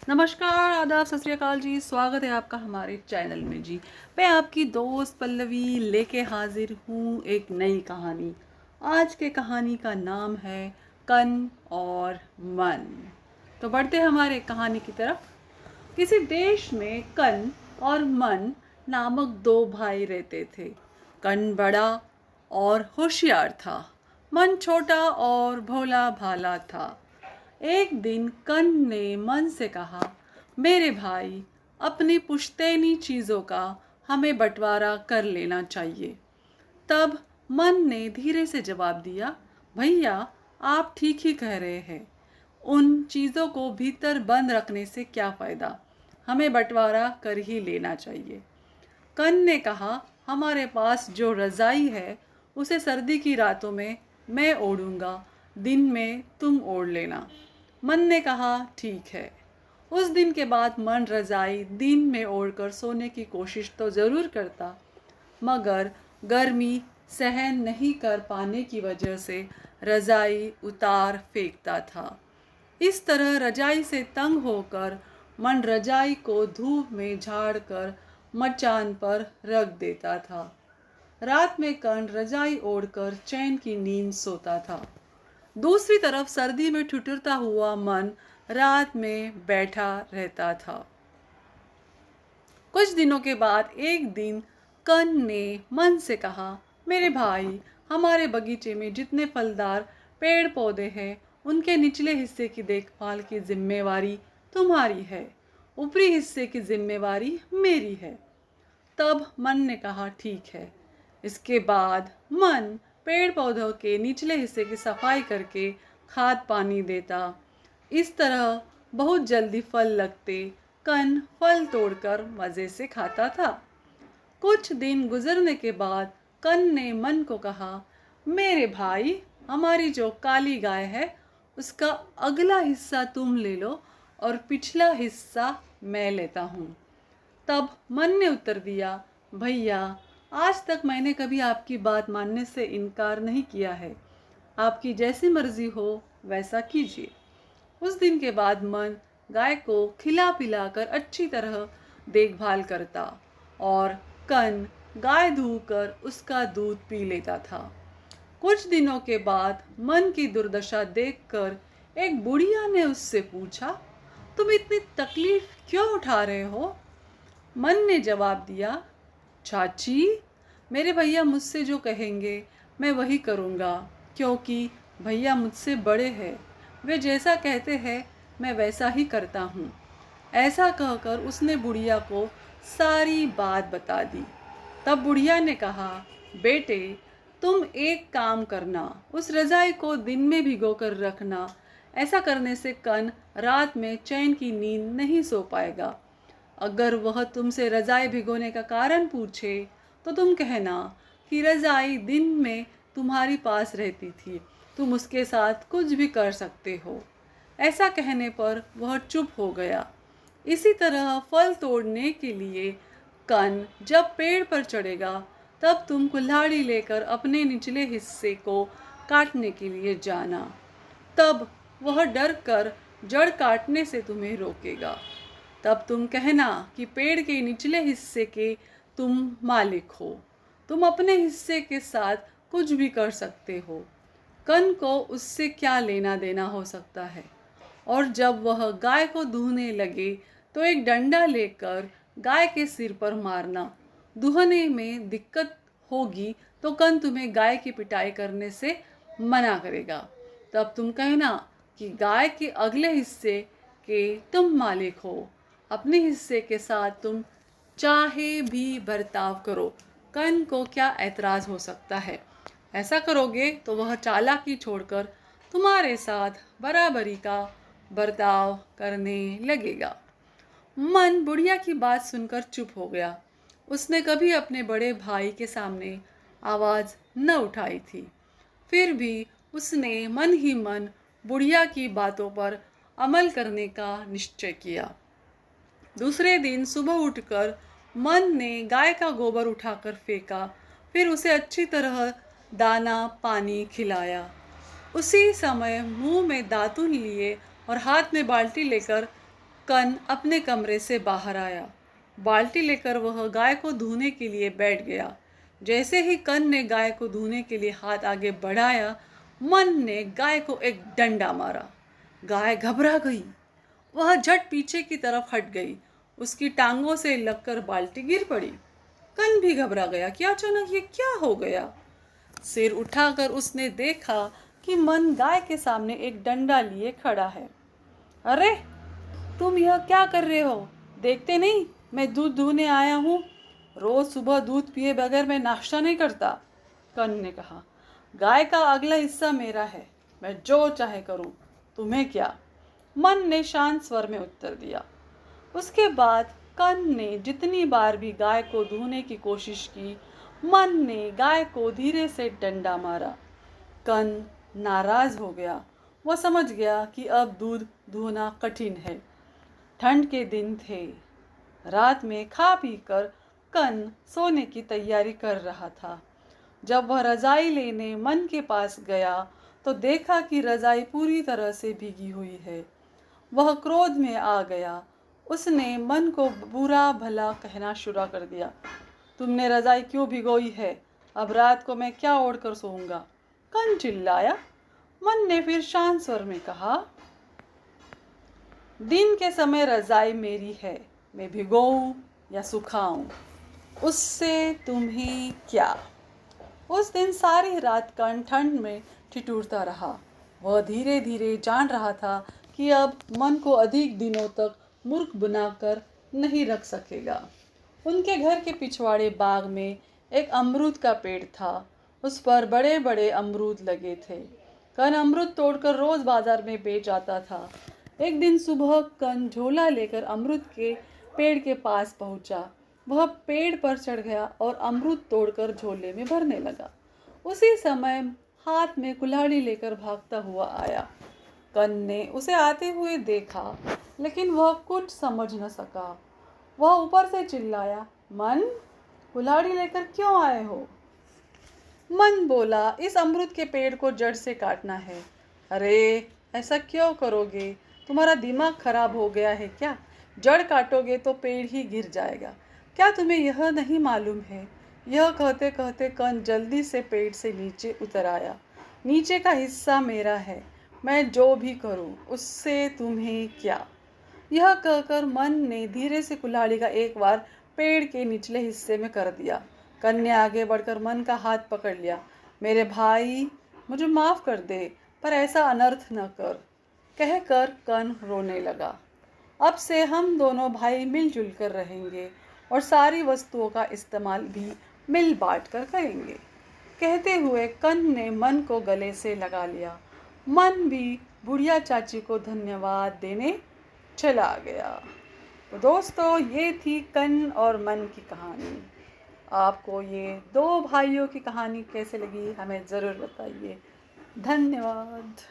नमस्कार, आदाब, सत श्री अकाल जी। स्वागत है आपका हमारे चैनल में जी। मैं आपकी दोस्त पल्लवी लेके हाजिर हूँ एक नई कहानी। आज के कहानी का नाम है कन और मन। तो बढ़ते हैं हमारे कहानी की तरफ। किसी देश में कन और मन नामक दो भाई रहते थे। कन बड़ा और होशियार था। मन छोटा और भोला भाला था। एक दिन कन ने मन से कहा, मेरे भाई, अपनी पुश्तैनी चीज़ों का हमें बंटवारा कर लेना चाहिए। तब मन ने धीरे से जवाब दिया, भैया, आप ठीक ही कह रहे हैं। उन चीज़ों को भीतर बंद रखने से क्या फ़ायदा, हमें बंटवारा कर ही लेना चाहिए। कन ने कहा, हमारे पास जो रज़ाई है उसे सर्दी की रातों में मैं ओढ़ूंगा, दिन में तुम ओढ़ लेना। मन ने कहा, ठीक है। उस दिन के बाद मन रज़ाई दिन में ओढ़कर सोने की कोशिश तो ज़रूर करता, मगर गर्मी सहन नहीं कर पाने की वजह से रज़ाई उतार फेंकता था। इस तरह रजाई से तंग होकर मन रजाई को धूप में झाड़ कर मचान पर रख देता था। रात में कण रजाई ओढ़कर चैन की नींद सोता था। दूसरी तरफ सर्दी में ठिठुरता हुआ मन रात में बैठा रहता था। कुछ दिनों के बाद एक दिन कन ने मन से कहा, मेरे भाई, हमारे बगीचे में जितने फलदार पेड़ पौधे हैं उनके निचले हिस्से की देखभाल की जिम्मेवारी तुम्हारी है, ऊपरी हिस्से की जिम्मेवारी मेरी है। तब मन ने कहा, ठीक है। इसके बाद मन पेड़ पौधों के निचले हिस्से की सफाई करके खाद पानी देता। इस तरह बहुत जल्दी फल लगते। कन फल तोड़कर मज़े से खाता था। कुछ दिन गुजरने के बाद कन ने मन को कहा, मेरे भाई, हमारी जो काली गाय है उसका अगला हिस्सा तुम ले लो और पिछला हिस्सा मैं लेता हूँ। तब मन ने उत्तर दिया, भैया, आज तक मैंने कभी आपकी बात मानने से इनकार नहीं किया है। आपकी जैसी मर्जी हो वैसा कीजिए। उस दिन के बाद मन गाय को खिला पिलाकर अच्छी तरह देखभाल करता और कन गाय धोकर उसका दूध पी लेता था। कुछ दिनों के बाद मन की दुर्दशा देखकर एक बुढ़िया ने उससे पूछा, तुम इतनी तकलीफ क्यों उठा रहे हो? मन ने जवाब दिया, चाची, मेरे भैया मुझसे जो कहेंगे मैं वही करूँगा, क्योंकि भैया मुझसे बड़े हैं। वे जैसा कहते हैं मैं वैसा ही करता हूँ। ऐसा कहकर उसने बुढ़िया को सारी बात बता दी। तब बुढ़िया ने कहा, बेटे, तुम एक काम करना, उस रज़ाई को दिन में भिगोकर रखना। ऐसा करने से कन रात में चैन की नींद नहीं सो पाएगा। अगर वह तुमसे रज़ाई भिगोने का कारण पूछे तो तुम कहना कि रज़ाई दिन में तुम्हारी पास रहती थी, तुम उसके साथ कुछ भी कर सकते हो। ऐसा कहने पर वह चुप हो गया। इसी तरह फल तोड़ने के लिए कन जब पेड़ पर चढ़ेगा तब तुम कुल्हाड़ी लेकर अपने निचले हिस्से को काटने के लिए जाना। तब वह डर कर जड़ काटने से तुम्हें रोकेगा। तब तुम कहना कि पेड़ के निचले हिस्से के तुम मालिक हो, तुम अपने हिस्से के साथ कुछ भी कर सकते हो। कन को उससे क्या लेना देना हो सकता है। और जब वह गाय को दूहने लगे तो एक डंडा लेकर गाय के सिर पर मारना। दूहने में दिक्कत होगी तो कन तुम्हें गाय की पिटाई करने से मना करेगा। तब तुम कहना कि गाय के अगले हिस्से के तुम मालिक हो, अपने हिस्से के साथ तुम चाहे भी बर्ताव करो, कन को क्या ऐतराज़ हो सकता है। ऐसा करोगे तो वह चालाकी छोड़कर तुम्हारे साथ बराबरी का बर्ताव करने लगेगा। मन बुढ़िया की बात सुनकर चुप हो गया। उसने कभी अपने बड़े भाई के सामने आवाज़ न उठाई थी। फिर भी उसने मन ही मन बुढ़िया की बातों पर अमल करने का निश्चय किया। दूसरे दिन सुबह उठकर मन ने गाय का गोबर उठाकर फेंका, फिर उसे अच्छी तरह दाना पानी खिलाया। उसी समय मुंह में दातुन लिए और हाथ में बाल्टी लेकर कन अपने कमरे से बाहर आया। बाल्टी लेकर वह गाय को धोने के लिए बैठ गया। जैसे ही कन ने गाय को धोने के लिए हाथ आगे बढ़ाया, मन ने गाय को एक डंडा मारा। गाय घबरा गई। वह झट पीछे की तरफ हट गई। उसकी टांगों से लगकर बाल्टी गिर पड़ी। कन भी घबरा गया कि अचानक ये क्या हो गया। सिर उठाकर उसने देखा कि मन गाय के सामने एक डंडा लिए खड़ा है। अरे, तुम यह क्या कर रहे हो? देखते नहीं मैं दूध दूहने आया हूँ। रोज सुबह दूध पिए बगैर मैं नाश्ता नहीं करता। कन ने कहा, गाय का अगला हिस्सा मेरा है, मैं जो चाहे करूँ, तुम्हें क्या? मन ने शांत स्वर में उत्तर दिया। उसके बाद कन ने जितनी बार भी गाय को धोने की कोशिश की, मन ने गाय को धीरे से डंडा मारा। कन नाराज हो गया। वह समझ गया कि अब दूध धोना कठिन है। ठंड के दिन थे। रात में खा पी कर कन सोने की तैयारी कर रहा था। जब वह रजाई लेने मन के पास गया तो देखा कि रजाई पूरी तरह से भीगी हुई है। वह क्रोध में आ गया। उसने मन को बुरा भला कहना शुरू कर दिया। तुमने रजाई क्यों भिगोई है? अब रात को मैं क्या ओढ़ कर सोऊंगा? कन चिल्लाया। मन ने फिर शांत स्वर में कहा, दिन के समय रजाई मेरी है, मैं भिगोऊं या सुखाऊं, उससे तुम्हें क्या? उस दिन सारी रात कन ठंड में ठिठुरता रहा। वह धीरे धीरे जान रहा था कि अब मन को अधिक दिनों तक मूर्ख बनाकर नहीं रख सकेगा। उनके घर के पिछवाड़े बाग में एक अमरूद का पेड़ था। उस पर बड़े बड़े अमरूद लगे थे। कन अमरूद तोड़कर रोज बाजार में बेच आता था। एक दिन सुबह कन झोला लेकर अमरूद के पेड़ के पास पहुंचा। वह पेड़ पर चढ़ गया और अमरूद तोड़कर झोले में भरने लगा। उसी समय हाथ में कुल्हाड़ी लेकर भागता हुआ आया। कन ने उसे आते हुए देखा, लेकिन वह कुछ समझ न सका। वह ऊपर से चिल्लाया, मन, कुल्हाड़ी लेकर क्यों आए हो? मन बोला, इस अमरूद के पेड़ को जड़ से काटना है। अरे, ऐसा क्यों करोगे? तुम्हारा दिमाग खराब हो गया है क्या? जड़ काटोगे तो पेड़ ही गिर जाएगा। क्या तुम्हें यह नहीं मालूम है? यह कहते कहते कन जल्दी से पेड़ से नीचे उतर आया। नीचे का हिस्सा मेरा है, मैं जो भी करूं उससे तुम्हें क्या? यह कहकर मन ने धीरे से कुल्हाड़ी का एक वार पेड़ के निचले हिस्से में कर दिया। कन ने आगे बढ़कर मन का हाथ पकड़ लिया। मेरे भाई, मुझे माफ़ कर दे, पर ऐसा अनर्थ न कर, कहकर कन रोने लगा। अब से हम दोनों भाई मिलजुल कर रहेंगे और सारी वस्तुओं का इस्तेमाल भी मिल बांट कर करेंगे। कहते हुए कन ने मन को गले से लगा लिया। मन भी बुढ़िया चाची को धन्यवाद देने चला गया। तो दोस्तों, ये थी कन और मन की कहानी। आपको ये दो भाइयों की कहानी कैसे लगी हमें ज़रूर बताइए। धन्यवाद।